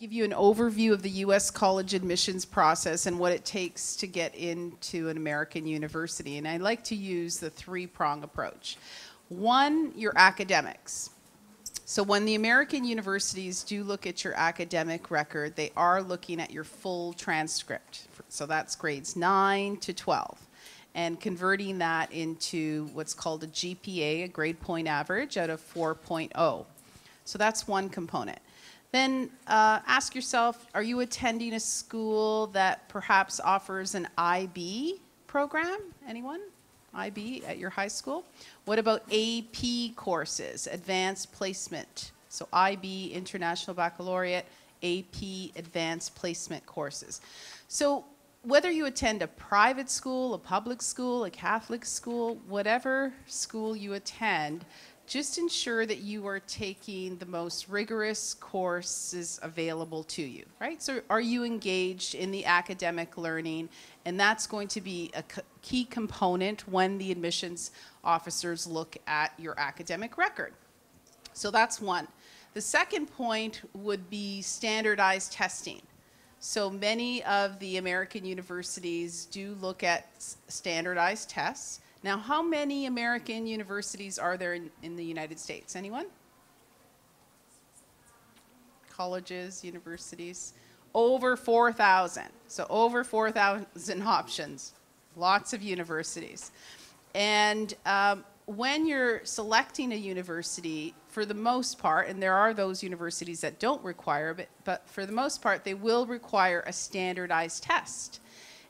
give you an overview of the US college admissions process and what it takes to get into an American university. And I like to use the three-prong approach. One, your academics. So when the American universities do look at your academic record, they are looking at your full transcript. So that's grades 9 to 12. And converting that into what's called a GPA, a grade point average, out of 4.0. So that's one component. Then ask yourself, are you attending a school that perhaps offers an IB program? Anyone? IB at your high school? What about AP courses, advanced placement? So IB, International Baccalaureate, AP, advanced placement courses. So whether you attend a private school, a public school, a Catholic school, whatever school you attend, just ensure that you are taking the most rigorous courses available to you, right? So are you engaged in the academic learning? And that's going to be a key component when the admissions officers look at your academic record. So that's one. The second point would be standardized testing. So many of the American universities do look at standardized tests. Now, how many American universities are there in the United States? Anyone? Colleges, universities? Over 4,000. So over 4,000 options. Lots of universities. And when you're selecting a university, for the most part, and there are those universities that don't require it, but for the most part, they will require a standardized test.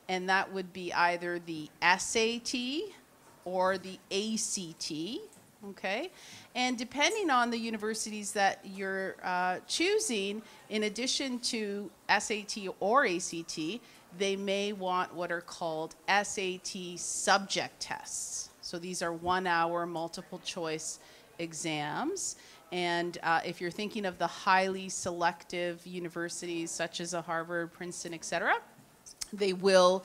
And that would be either the SAT or the ACT, okay? And depending on the universities that you're choosing, in addition to SAT or ACT, they may want what are called SAT subject tests. So these are 1-hour multiple choice exams. And if you're thinking of the highly selective universities such as a Harvard, Princeton, etc., they will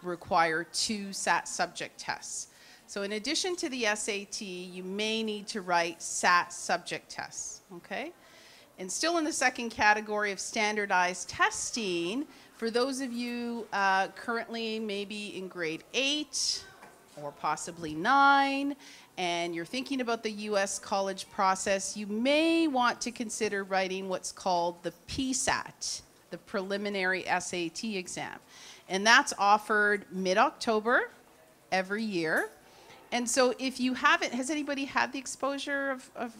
require 2 SAT subject tests. So in addition to the SAT, you may need to write SAT subject tests, okay? And still in the second category of standardized testing, for those of you currently maybe in grade 8 or possibly 9, and you're thinking about the US college process, you may want to consider writing what's called the PSAT, the preliminary SAT exam. And that's offered mid-October every year. And so if you haven't, has anybody had the exposure of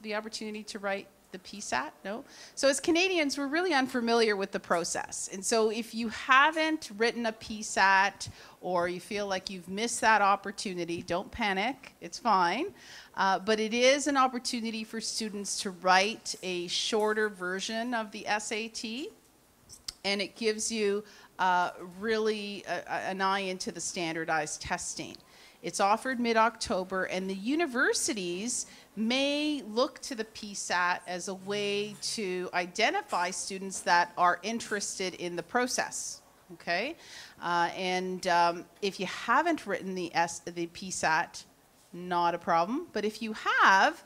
the opportunity to write the PSAT? No? So as Canadians, we're really unfamiliar with the process. And so if you haven't written a PSAT or you feel like you've missed that opportunity, don't panic, it's fine. But it is an opportunity for students to write a shorter version of the SAT. And it gives you really an eye into the standardized testing. It's offered mid-October, and the universities may look to the PSAT as a way to identify students that are interested in the process, okay? If you haven't written the PSAT, not a problem. But if you have,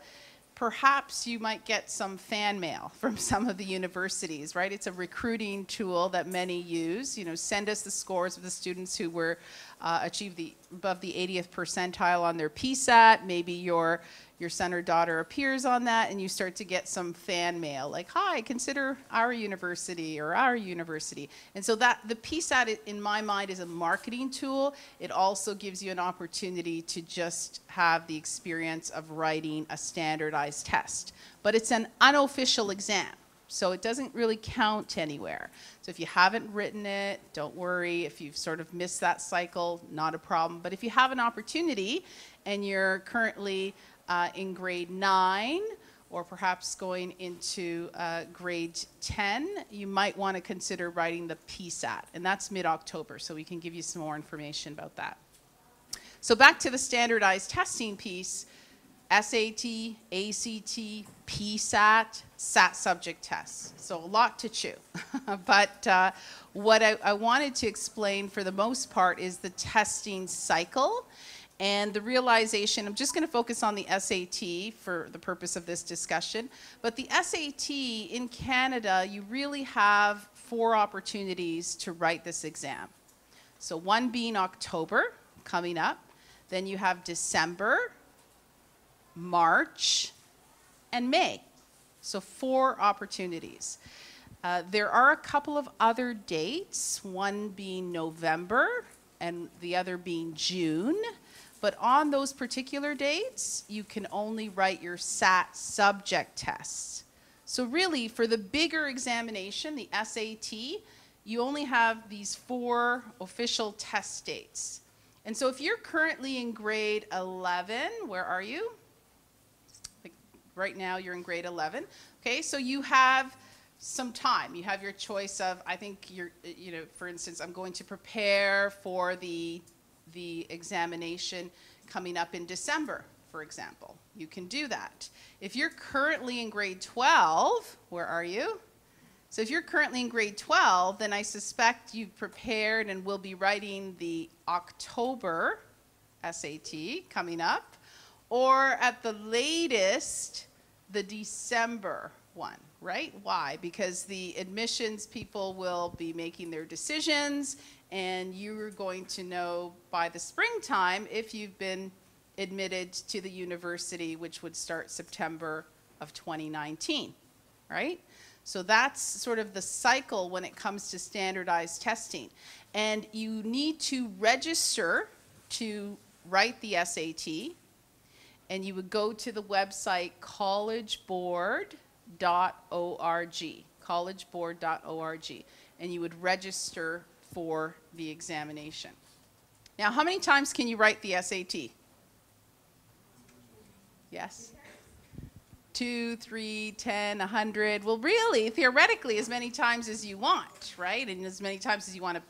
perhaps you might get some fan mail from some of the universities, right? It's a recruiting tool that many use. You know, send us the scores of the students who were achieved above the 80th percentile on their PSAT. Maybe your son or daughter appears on that, and you start to get some fan mail, like, hi, consider our university or our university. And so that the PSAT, in my mind, is a marketing tool. It also gives you an opportunity to just have the experience of writing a standardized test. But it's an unofficial exam, so it doesn't really count anywhere. So if you haven't written it, don't worry. If you've sort of missed that cycle, not a problem. But if you have an opportunity and you're currently in grade 9 or perhaps going into grade 10, you might want to consider writing the PSAT, and that's mid-October, so we can give you some more information about that. So back to the standardized testing piece, SAT, ACT, PSAT, SAT subject tests. So a lot to chew. But what I wanted to explain for the most part is the testing cycle. And the realization, I'm just going to focus on the SAT for the purpose of this discussion, but the SAT in Canada, you really have 4 opportunities to write this exam. So one being October, coming up, then you have December, March, and May. So 4 opportunities. There are a couple of other dates, one being November and the other being June. But on those particular dates, you can only write your SAT subject tests. So really, for the bigger examination, the SAT, you only have these 4 official test dates. And so if you're currently in grade 11, where are you? Like right now, you're in grade 11. Okay, so you have some time. You have your choice of, I think you're, you know, for instance, I'm going to prepare for the examination coming up in December, for example. You can do that. If you're currently in grade 12, where are you? So if you're currently in grade 12, then I suspect you've prepared and will be writing the October SAT coming up, or at the latest, the December one, right? Why? Because the admissions people will be making their decisions, and you're going to know by the springtime if you've been admitted to the university, which would start September of 2019, right? So that's sort of the cycle when it comes to standardized testing. And you need to register to write the SAT, and you would go to the website collegeboard.org, collegeboard.org, and you would register for the examination. Now, how many times can you write the SAT? Yes? 2, 3, 10, 100. Well, really, theoretically, as many times as you want, right? And as many times as you want to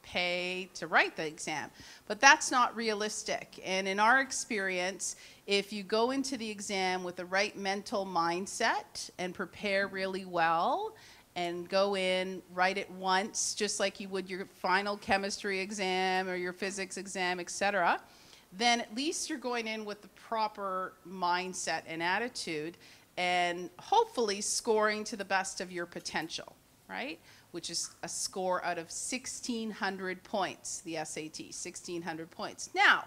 pay to write the exam. But that's not realistic. And in our experience, if you go into the exam with the right mental mindset and prepare really well, and go in, write it once, just like you would your final chemistry exam or your physics exam, etc., then at least you're going in with the proper mindset and attitude and hopefully scoring to the best of your potential, right? Which is a score out of 1,600 points, the SAT, 1,600 points. Now,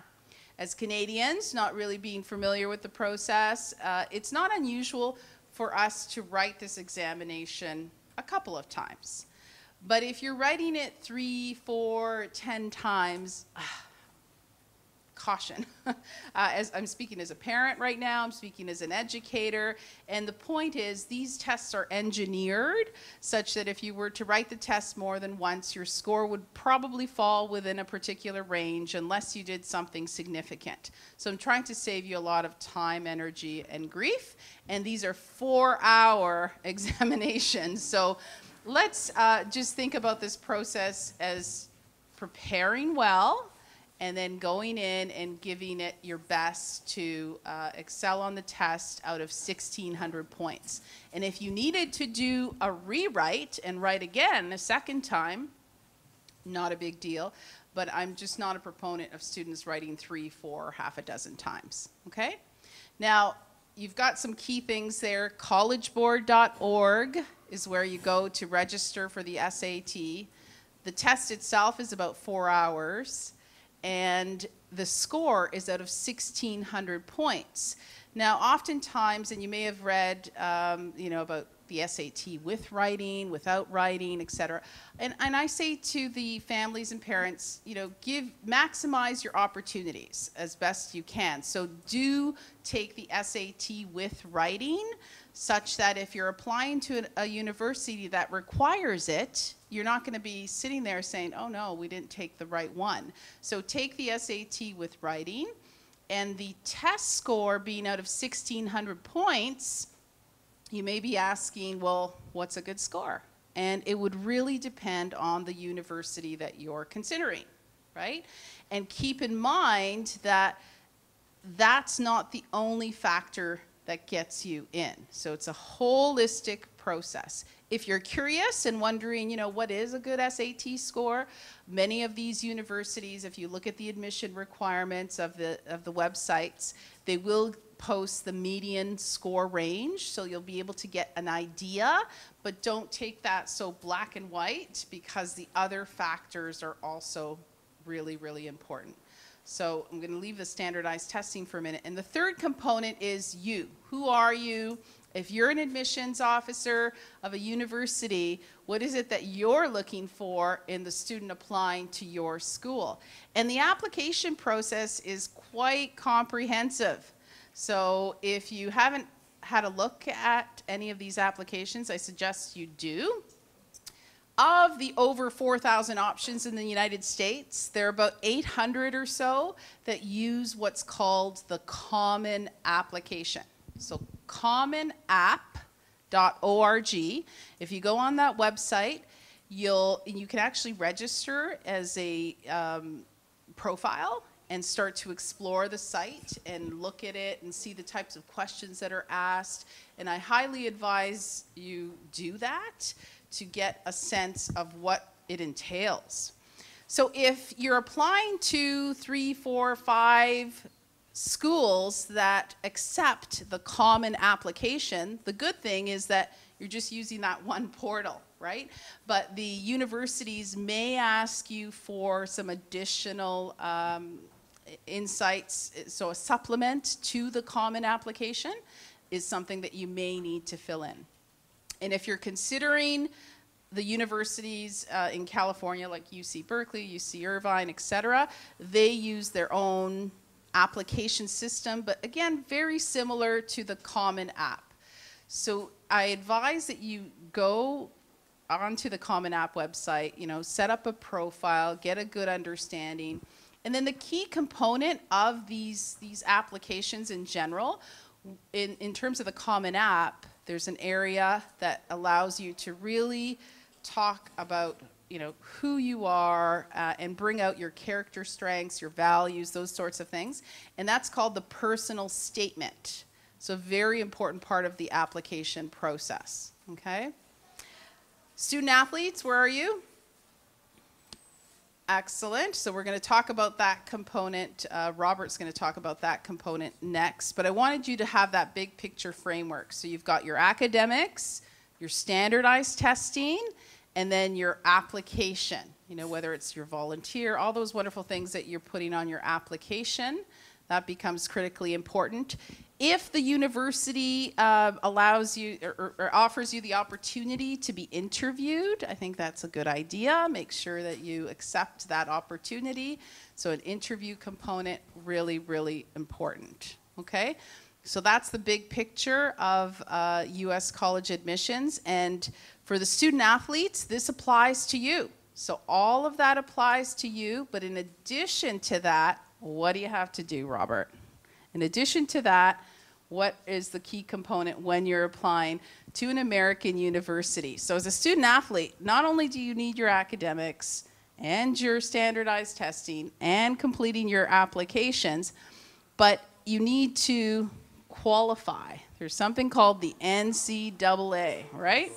as Canadians, not really being familiar with the process, it's not unusual for us to write this examination a couple of times. But if you're writing it 3, 4, 10 times, caution. As I'm speaking as a parent right now, I'm speaking as an educator, and the point is these tests are engineered such that if you were to write the test more than once, your score would probably fall within a particular range unless you did something significant. So I'm trying to save you a lot of time, energy, and grief, and these are 4-hour examinations. So let's just think about this process as preparing well, and then going in and giving it your best to excel on the test out of 1,600 points. And if you needed to do a rewrite and write again a second time, not a big deal, but I'm just not a proponent of students writing 3, 4, half a dozen times, okay? Now, you've got some key things there. Collegeboard.org is where you go to register for the SAT. The test itself is about 4 hours. And the score is out of 1,600 points. Now, oftentimes, and you may have read, you know, about the SAT with writing, without writing, etc. And I say to the families and parents, you know, maximize your opportunities as best you can. So do take the SAT with writing, such that if you're applying to a university that requires it, you're not going to be sitting there saying, oh no, we didn't take the right one. So take the SAT with writing, and the test score being out of 1,600 points, you may be asking, well, what's a good score? And it would really depend on the university that you're considering, right? And keep in mind that that's not the only factor that gets you in. So it's a holistic process. If you're curious and wondering, you know, what is a good SAT score, many of these universities, if you look at the admission requirements of the websites, they will post the median score range, so you'll be able to get an idea, but don't take that so black and white, because the other factors are also really, really important. So I'm going to leave the standardized testing for a minute. And the third component is you. Who are you? If you're an admissions officer of a university, what is it that you're looking for in the student applying to your school? And the application process is quite comprehensive. So if you haven't had a look at any of these applications, I suggest you do. Of the over 4,000 options in the United States, there are about 800 or so that use what's called the Common Application. So commonapp.org. If you go on that website, you can actually register as a profile and start to explore the site and look at it and see the types of questions that are asked. And I highly advise you do that to get a sense of what it entails. So if you're applying to 3, 4, 5 schools that accept the Common Application, the good thing is that you're just using that one portal, right? But the universities may ask you for some additional insights. So a supplement to the Common Application is something that you may need to fill in. And if you're considering the universities in California, like UC Berkeley, UC Irvine, etc., they use their own application system, but again, very similar to the Common App. So I advise that you go onto the Common App website, you know, set up a profile, get a good understanding. And then the key component of these applications in general, in terms of the Common App, there's an area that allows you to really talk about, you know, who you are and bring out your character strengths, your values, those sorts of things. And that's called the personal statement. So a very important part of the application process, okay? Student athletes, where are you? Excellent. So we're going to talk about that component. Robert's going to talk about that component next. But I wanted you to have that big picture framework. So you've got your academics, your standardized testing, and then your application. You know, whether it's your volunteer, all those wonderful things that you're putting on your application, that becomes critically important. If the university allows you or offers you the opportunity to be interviewed, I think that's a good idea. Make sure that you accept that opportunity. So an interview component, really, really important, okay? So that's the big picture of US college admissions. And for the student athletes, this applies to you. So all of that applies to you, but in addition to that, what do you have to do, Robert? In addition to that, what is the key component when you're applying to an American university? So as a student athlete, not only do you need your academics and your standardized testing and completing your applications, but you need to qualify. There's something called the NCAA, right?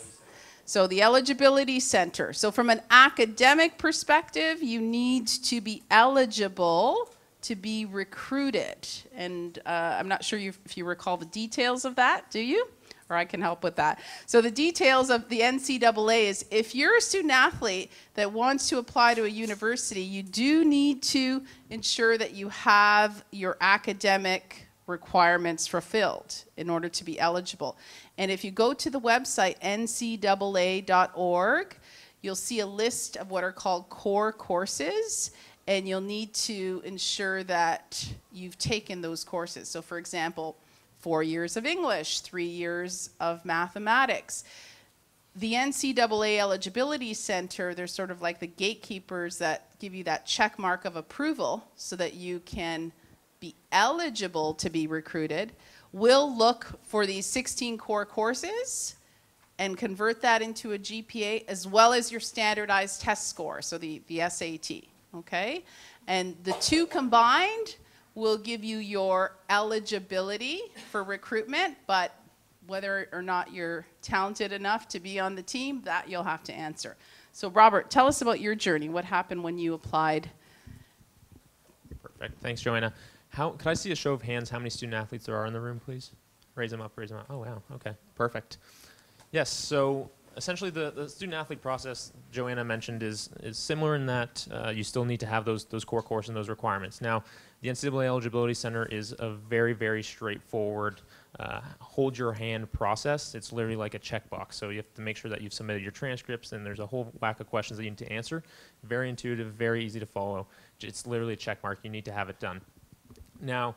So the Eligibility Center. So from an academic perspective, you need to be eligible to be recruited. And I'm not sure if you recall the details of that, do you? Or I can help with that. So the details of the NCAA is if you're a student athlete that wants to apply to a university, you do need to ensure that you have your academic requirements fulfilled in order to be eligible. And if you go to the website ncaa.org, you'll see a list of what are called core courses, and you'll need to ensure that you've taken those courses. So for example, 4 years of English, 3 years of mathematics. The NCAA Eligibility Center, they're sort of like the gatekeepers that give you that check mark of approval so that you can be eligible to be recruited. We'll look for these 16 core courses and convert that into a GPA as well as your standardized test score, so the SAT. Okay, and the two combined will give you your eligibility for recruitment, but whether or not you're talented enough to be on the team, that you'll have to answer. So Robert, tell us about your journey. What happened when you applied? Perfect. Thanks, Joanna. Could I see a show of hands how many student athletes there are in the room, please? Raise them up, raise them up. Oh, wow. Okay, perfect. Yes, so essentially the student athlete process Joanna mentioned is similar in that you still need to have those core courses and those requirements. Now, the NCAA Eligibility Center is a very, very straightforward hold your hand process. It's literally like a checkbox. So you have to make sure that you've submitted your transcripts, and there's a whole whack of questions that you need to answer. Very intuitive, very easy to follow. It's literally a check mark. You need to have it done. Now,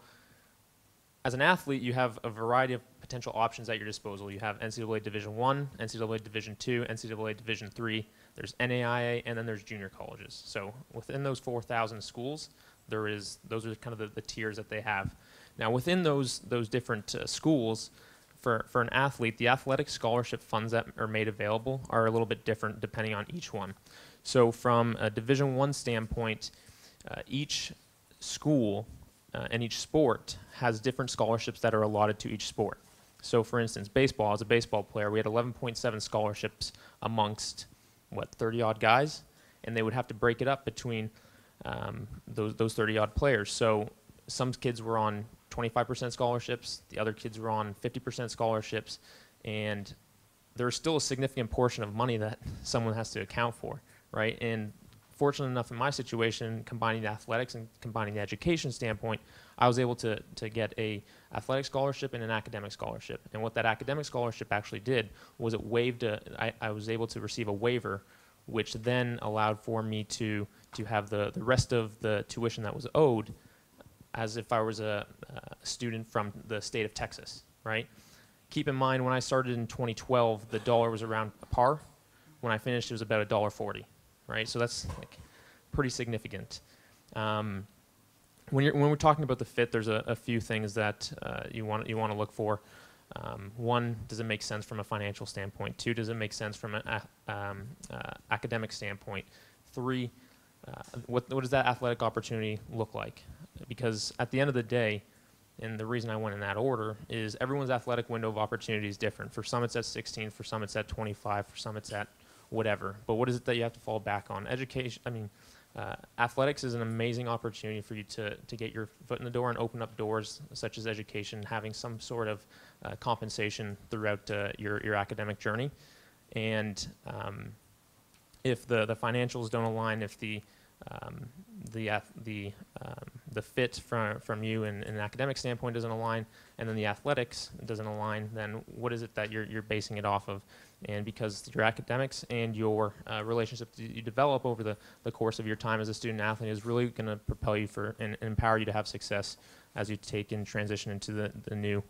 as an athlete, you have a variety of potential options at your disposal. You have NCAA Division I, NCAA Division II, NCAA Division III. There's NAIA, and then there's junior colleges. So within those 4,000 schools, those are kind of the tiers that they have. Now, within those different schools, for an athlete, the athletic scholarship funds that are made available are a little bit different depending on each one. So from a Division I standpoint, each school and each sport has different scholarships that are allotted to each sport. So for instance, baseball, as a baseball player, we had 11.7 scholarships amongst, 30-odd guys? And they would have to break it up between those 30-odd players. So some kids were on 25% scholarships, the other kids were on 50% scholarships, and there's still a significant portion of money that someone has to account for, right? And fortunate enough in my situation, combining the athletics and combining the education standpoint, I was able to get a athletic scholarship and an academic scholarship. And what that academic scholarship actually did was it waived I was able to receive a waiver, which then allowed for me to have the rest of the tuition that was owed as if I was a student from the state of Texas, right? Keep in mind, when I started in 2012, the dollar was around par. When I finished, it was about $1.40, right? So that's like pretty significant. When we're talking about the fit, there's a few things that you want to look for. One, does it make sense from a financial standpoint? Two, does it make sense from an academic standpoint? Three, what does that athletic opportunity look like? Because at the end of the day, and the reason I went in that order, is everyone's athletic window of opportunity is different. For some it's at 16, for some it's at 25, for some it's at whatever. But what is it that you have to fall back on? Education, athletics is an amazing opportunity for you to get your foot in the door and open up doors such as education, having some sort of compensation throughout your academic journey. And if the financials don't align, if the fit from you in an academic standpoint doesn't align, and then the athletics doesn't align, then what is it that you're basing it off of? And because your academics and your relationship that you develop over the course of your time as a student athlete is really going to propel you and empower you to have success as you take and transition into the new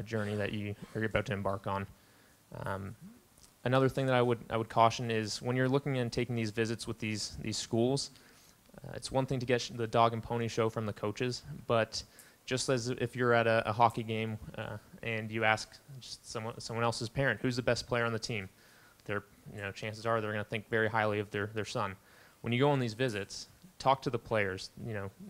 journey that you're about to embark on. Another thing that I would caution is when you're looking and taking these visits with these schools, it's one thing to get the dog and pony show from the coaches, but just as if you're at a hockey game and you ask just someone else's parent, who's the best player on the team, chances are they're going to think very highly of their son. When you go on these visits, talk to the players,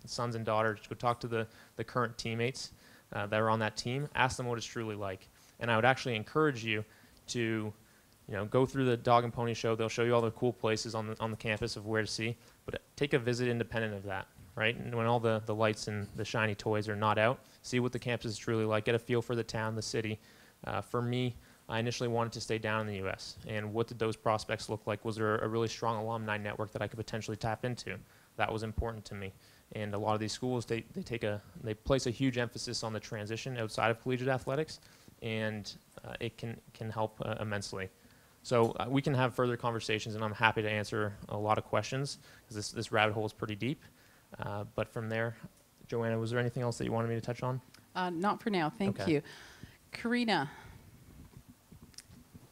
sons and daughters, go talk to the current teammates that are on that team, ask them what it's truly like. And I would actually encourage you to go through the dog and pony show. They'll show you all the cool places on the campus of where to see, but take a visit independent of that, right? And when all the lights and the shiny toys are not out, see what the campus is truly like, get a feel for the town, the city. For me, I initially wanted to stay down in the U.S., and what did those prospects look like? Was there a really strong alumni network that I could potentially tap into? That was important to me. And a lot of these schools, they place a huge emphasis on the transition outside of collegiate athletics, and it can help immensely. So we can have further conversations, and I'm happy to answer a lot of questions because this rabbit hole is pretty deep. But from there, Joanna, was there anything else that you wanted me to touch on? Not for now. Thank you. Karina,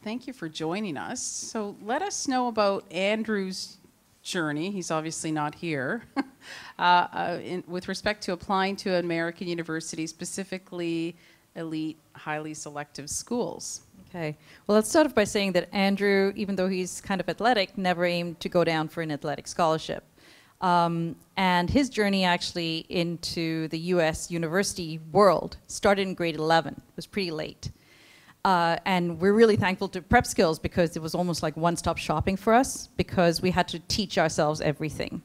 thank you for joining us. So let us know about Andrew's journey. He's obviously not here. With respect to applying to an American university, specifically elite, highly selective schools. Okay. Well, let's start off by saying that Andrew, even though he's kind of athletic, never aimed to go down for an athletic scholarship. And his journey actually into the US university world started in grade 11. It was pretty late. And we're really thankful to Prepskills because it was almost like one-stop shopping for us because we had to teach ourselves everything.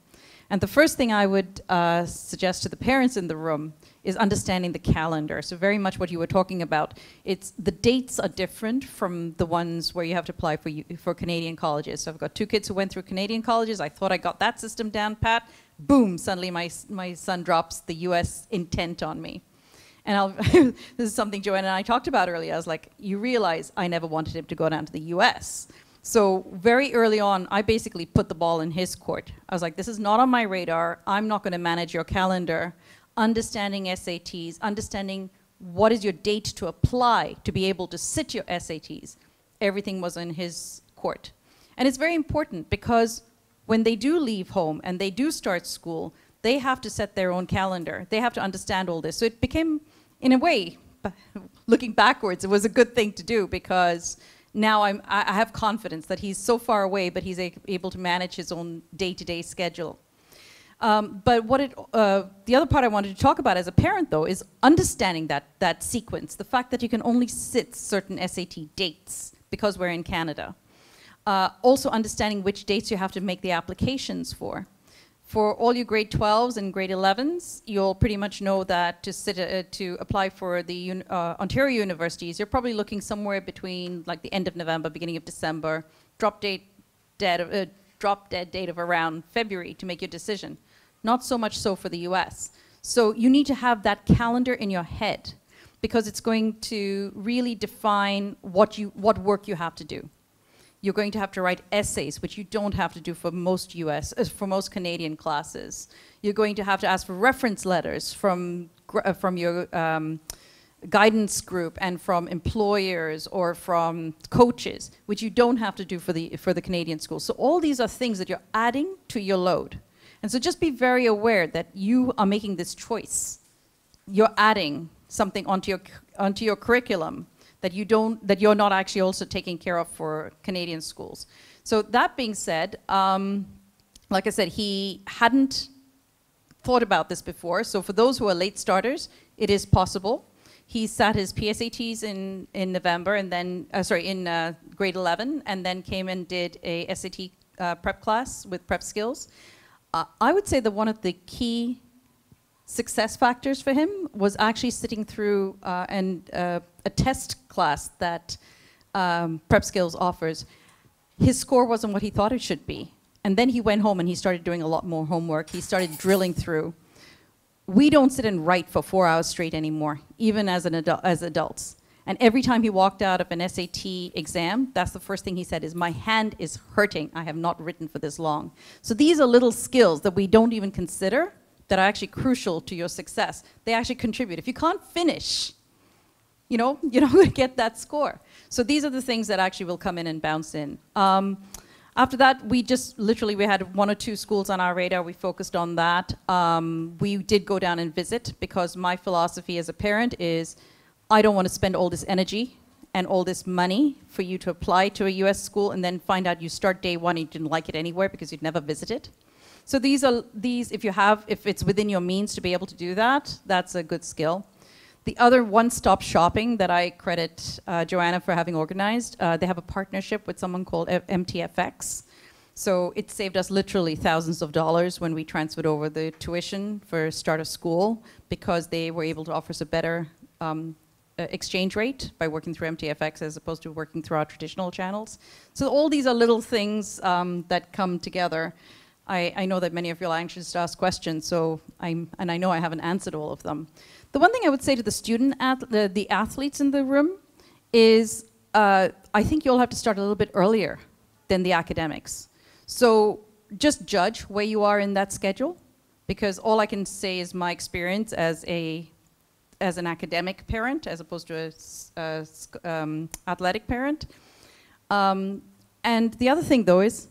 And the first thing I would suggest to the parents in the room is understanding the calendar. So very much what you were talking about. It's the dates are different from the ones where you have to apply for Canadian colleges. So I've got 2 kids who went through Canadian colleges. I thought I got that system down pat. Boom, suddenly my son drops the US intent on me. And this is something Joanna and I talked about earlier. I was like, you realize I never wanted him to go down to the US. So very early on, I basically put the ball in his court. I was like, this is not on my radar. I'm not going to manage your calendar. Understanding SATs, understanding what is your date to apply to be able to sit your SATs. Everything was in his court. And it's very important because when they do leave home and they do start school, they have to set their own calendar. They have to understand all this. So it became, in a way, looking backwards, it was a good thing to do because now I have confidence that he's so far away, but he's able to manage his own day-to-day schedule. But the other part I wanted to talk about as a parent, though, is understanding that sequence, the fact that you can only sit certain SAT dates because we're in Canada. Also understanding which dates you have to make the applications for. For all you grade 12s and grade 11s, you'll pretty much know that to apply for the Ontario universities, you're probably looking somewhere between like the end of November, beginning of December, drop dead date of around February to make your decision. Not so much so for the US. So you need to have that calendar in your head because it's going to really define what work you have to do. You're going to have to write essays, which you don't have to do for most Canadian classes. You're going to have to ask for reference letters from your guidance group and from employers or from coaches, which you don't have to do for the Canadian schools. So all these are things that you're adding to your load. And so just be very aware that you are making this choice. You're adding something onto your curriculum that you're not actually also taking care of for Canadian schools. So that being said, like I said, he hadn't thought about this before. So for those who are late starters, it is possible. He sat his PSATs in November and then, in grade 11, and then came and did a SAT prep class with Prepskills. I would say that one of the key success factors for him was actually sitting through a test class that Prepskills offers. His score wasn't what he thought it should be. And then he went home and he started doing a lot more homework. He started drilling through. We don't sit and write for 4 hours straight anymore, even as adults. And every time he walked out of an SAT exam, that's the first thing he said is, my hand is hurting. I have not written for this long. So these are little skills that we don't even consider that are actually crucial to your success. They actually contribute. If you can't finish, you're not going to get that score. So these are the things that actually will come in and bounce in. After that, we had 1 or 2 schools on our radar. We focused on that. We did go down and visit because my philosophy as a parent is I don't want to spend all this energy and all this money for you to apply to a US school and then find out you start day 1 and you didn't like it anywhere because you'd never visited. So if it's within your means to be able to do that, that's a good skill. The other one-stop shopping that I credit Joanna for having organized, they have a partnership with someone called MTFX. So it saved us literally thousands of dollars when we transferred over the tuition for start of school because they were able to offer us a better exchange rate by working through MTFX as opposed to working through our traditional channels. So all these are little things that come together. I know that many of you are anxious to ask questions, so I know I haven't answered all of them. The one thing I would say to the athletes in the room is I think you'll have to start a little bit earlier than the academics. So just judge where you are in that schedule, because all I can say is my experience as an academic parent as opposed to an athletic parent. And the other thing, though, is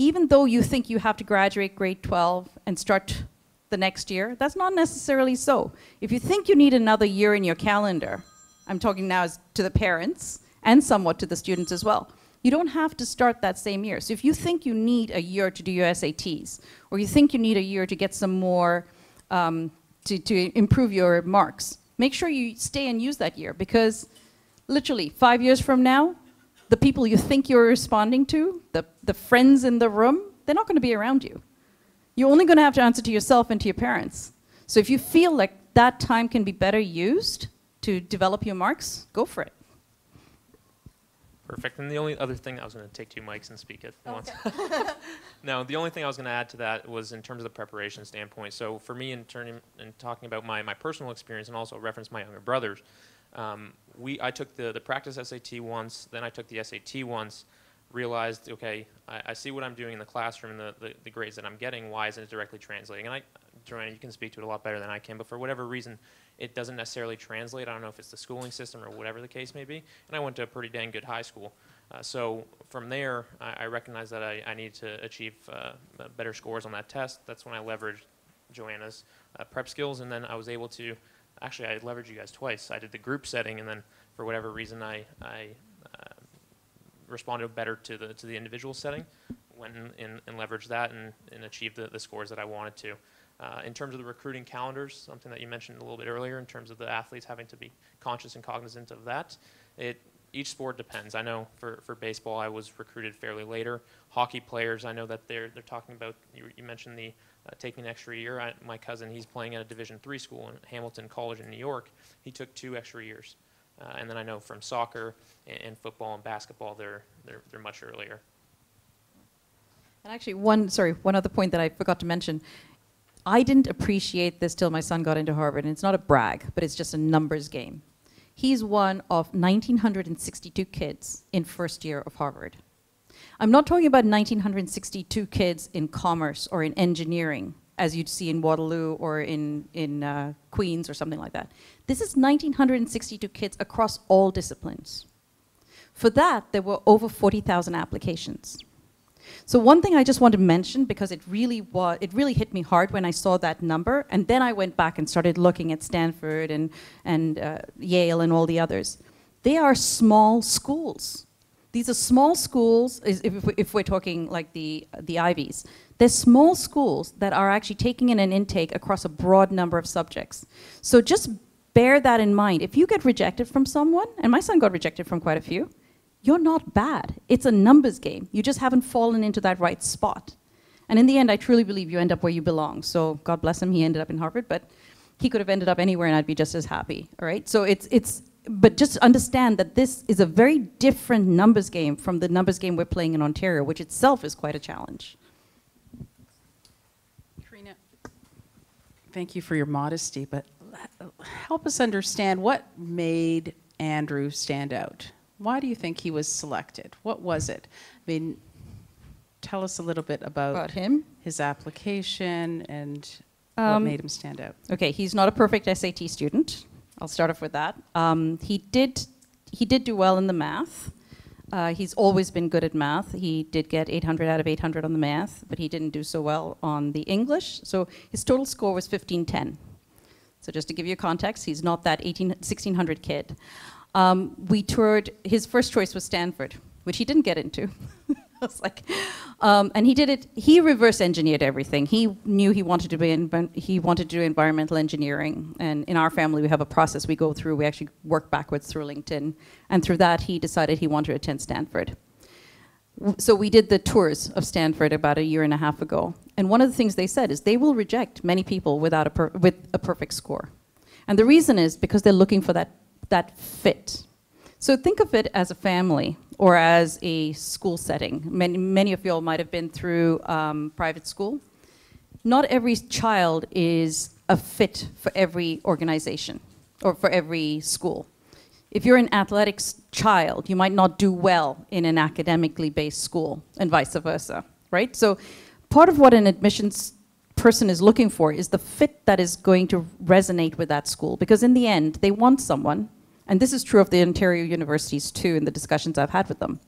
even though you think you have to graduate grade 12 and start the next year, that's not necessarily so. If you think you need another year in your calendar, I'm talking now to the parents and somewhat to the students as well, you don't have to start that same year. So if you think you need a year to do your SATs, or you think you need a year to get some more, to improve your marks, make sure you stay and use that year, because literally 5 years from now, the people you think you're responding to, the friends in the room, they're not going to be around you. You're only going to have to answer to yourself and to your parents. So if you feel like that time can be better used to develop your marks, go for it. Perfect. And the only other thing, I was going to take 2 mics and speak at once. No, the only thing I was going to add to that was in terms of the preparation standpoint. So for me, in talking about my personal experience and also reference my younger brothers, I took the practice SAT once, then I took the SAT once, realized, okay, I see what I'm doing in the classroom, the grades that I'm getting, why isn't it directly translating? And Joanna, you can speak to it a lot better than I can, but for whatever reason, it doesn't necessarily translate. I don't know if it's the schooling system or whatever the case may be. And I went to a pretty dang good high school. So from there, I recognized that I needed to achieve better scores on that test. That's when I leveraged Joanna's prep skills, and then I was able to, actually I leveraged you guys twice. I did the group setting, and then for whatever reason I responded better to the individual setting, went and leveraged that and achieved the scores that I wanted to. In terms of the recruiting calendars, something that you mentioned a little bit earlier in terms of the athletes having to be conscious and cognizant of that, each sport depends. I know for baseball I was recruited fairly later. Hockey players, I know that they're talking about, you mentioned the taking an extra year. My cousin, he's playing at a Division III school in Hamilton College in New York. He took 2 extra years. And then I know from soccer and football and basketball, they're much earlier. And actually, one other point that I forgot to mention. I didn't appreciate this till my son got into Harvard, and it's not a brag, but it's just a numbers game. He's one of 1,962 kids in first year of Harvard. I'm not talking about 1,962 kids in commerce or in engineering, as you'd see in Waterloo or in Queens or something like that. This is 1,962 kids across all disciplines. For that, there were over 40,000 applications. So one thing I just want to mention, because it really hit me hard when I saw that number, and then I went back and started looking at Stanford and Yale and all the others. They are small schools. These are small schools, if we're talking like the Ivies. They're small schools that are actually taking in an intake across a broad number of subjects. So just bear that in mind. If you get rejected from someone, and my son got rejected from quite a few, you're not bad. It's a numbers game. You just haven't fallen into that right spot. And in the end, I truly believe you end up where you belong. So God bless him, he ended up in Harvard, but he could have ended up anywhere and I'd be just as happy, all right? So but just understand that this is a very different numbers game from the numbers game we're playing in Ontario, which itself is quite a challenge. Karina, thank you for your modesty, but help us understand what made Andrew stand out. Why do you think he was selected? What was it? I mean, tell us a little bit about him, his application, and what made him stand out. Okay, he's not a perfect SAT student. I'll start off with that. He did do well in the math. He's always been good at math. He did get 800 out of 800 on the math, but he didn't do so well on the English. So his total score was 1510. So just to give you context, he's not that 1600 kid. We toured, his first choice was Stanford, which he didn't get into. I was like, and he reverse engineered everything. He knew he wanted to do environmental engineering. And in our family, we have a process we go through. We actually work backwards through LinkedIn. And through that, he decided he wanted to attend Stanford. So we did the tours of Stanford about 1.5 years ago. And one of the things they said is they will reject many people with a perfect score. And the reason is because they're looking for that fit. So think of it as a family or as a school setting. Many of you all might have been through private school. Not every child is a fit for every organization or for every school. If you're an athletics child, you might not do well in an academically based school and vice versa, right? So part of what an admissions person is looking for is the fit that is going to resonate with that school, because in the end, they want someone, and this is true of the Ontario universities too in the discussions I've had with them,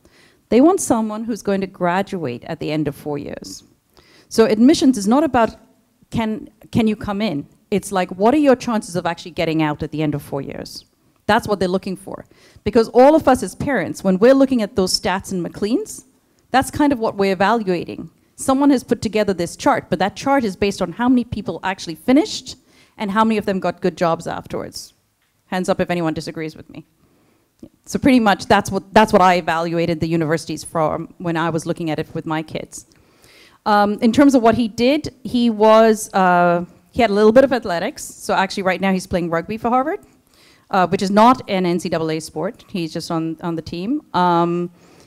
they want someone who's going to graduate at the end of 4 years. So admissions is not about can you come in, it's like what are your chances of actually getting out at the end of 4 years? That's what they're looking for. Because all of us as parents, when we're looking at those stats in Maclean's, that's kind of what we're evaluating. Someone has put together this chart, but that chart is based on how many people actually finished and how many of them got good jobs afterwards. Hands up if anyone disagrees with me. So pretty much that's what I evaluated the universities from when I was looking at it with my kids. In terms of what he did, he had a little bit of athletics. So actually right now he's playing rugby for Harvard, which is not an NCAA sport. He's just on the team.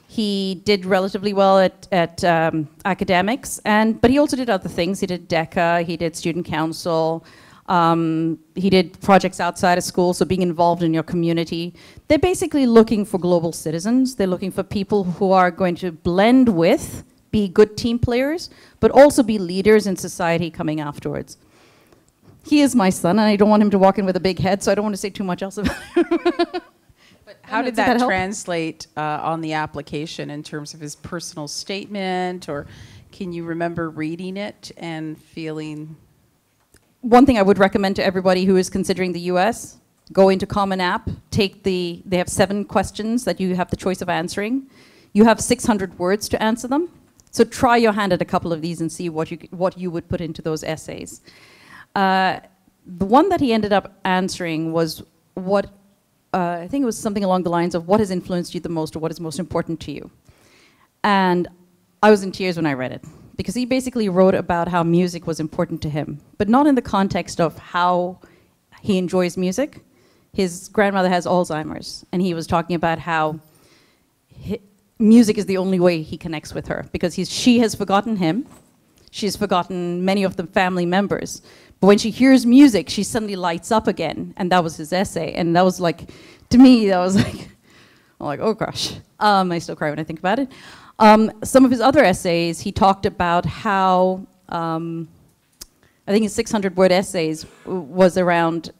He did relatively well at academics, but he also did other things. He did DECA, he did student council, he did projects outside of school, so being involved in your community. They're basically looking for global citizens. They're looking for people who are going to blend with, be good team players, but also be leaders in society coming afterwards. He is my son, and I don't want him to walk in with a big head, so I don't want to say too much else about him. How did that translate on the application in terms of his personal statement, or can you remember reading it and feeling? One thing I would recommend to everybody who is considering the US, go into Common App, they have 7 questions that you have the choice of answering. You have 600 words to answer them. So try your hand at a couple of these and see what you would put into those essays. The one that he ended up answering was I think it was something along the lines of what has influenced you the most, or what is most important to you. And I was in tears when I read it, because he basically wrote about how music was important to him, but not in the context of how he enjoys music. His grandmother has Alzheimer's, and he was talking about how music is the only way he connects with her, because she has forgotten him. She's forgotten many of the family members. But when she hears music, she suddenly lights up again. And that was his essay. And that was like, to me, that was like, I'm like, oh gosh. I still cry when I think about it. Some of his other essays, he talked about how, I think his 600-word essays was around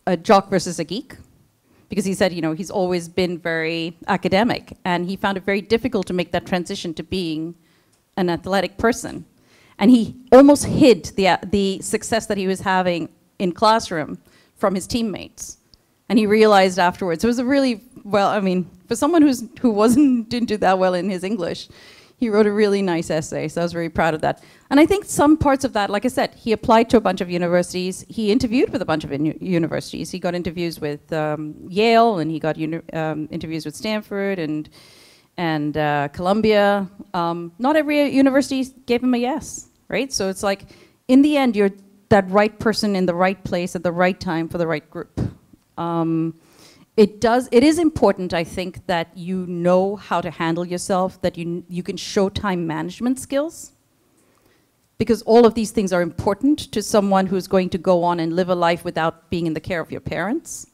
a jock versus a geek. Because he said, he's always been very academic. And he found it very difficult to make that transition to being an athletic person. And he almost hid the success that he was having in classroom from his teammates. And he realized afterwards, it was a really, for someone who didn't do that well in his English, he wrote a really nice essay, so I was very proud of that. And I think some parts of that, like I said, he applied to a bunch of universities. He interviewed with a bunch of universities. He got interviews with Yale, and he got interviews with Stanford and Columbia. Not every university gave him a yes, right? So it's like, in the end, you're that right person in the right place at the right time for the right group. It is important, I think, that you know how to handle yourself, that you can show time management skills, because all of these things are important to someone who's going to go on and live a life without being in the care of your parents.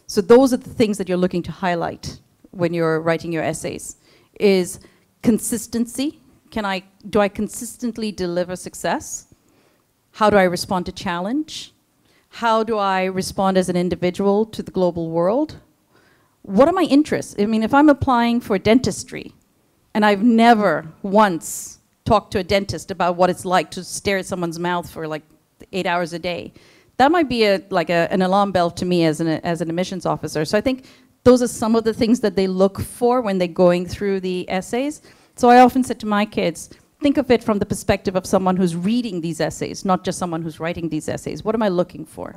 So those are the things that you're looking to highlight when you're writing your essays, is consistency. Do I consistently deliver success? How do I respond to challenge? How do I respond as an individual to the global world? What are my interests? If I'm applying for dentistry, and I've never once talked to a dentist about what it's like to stare at someone's mouth for like 8 hours a day, that might be an alarm bell to me as an admissions officer. So I think those are some of the things that they look for when they're going through the essays. So I often said to my kids, think of it from the perspective of someone who's reading these essays, not just someone who's writing these essays. What am I looking for?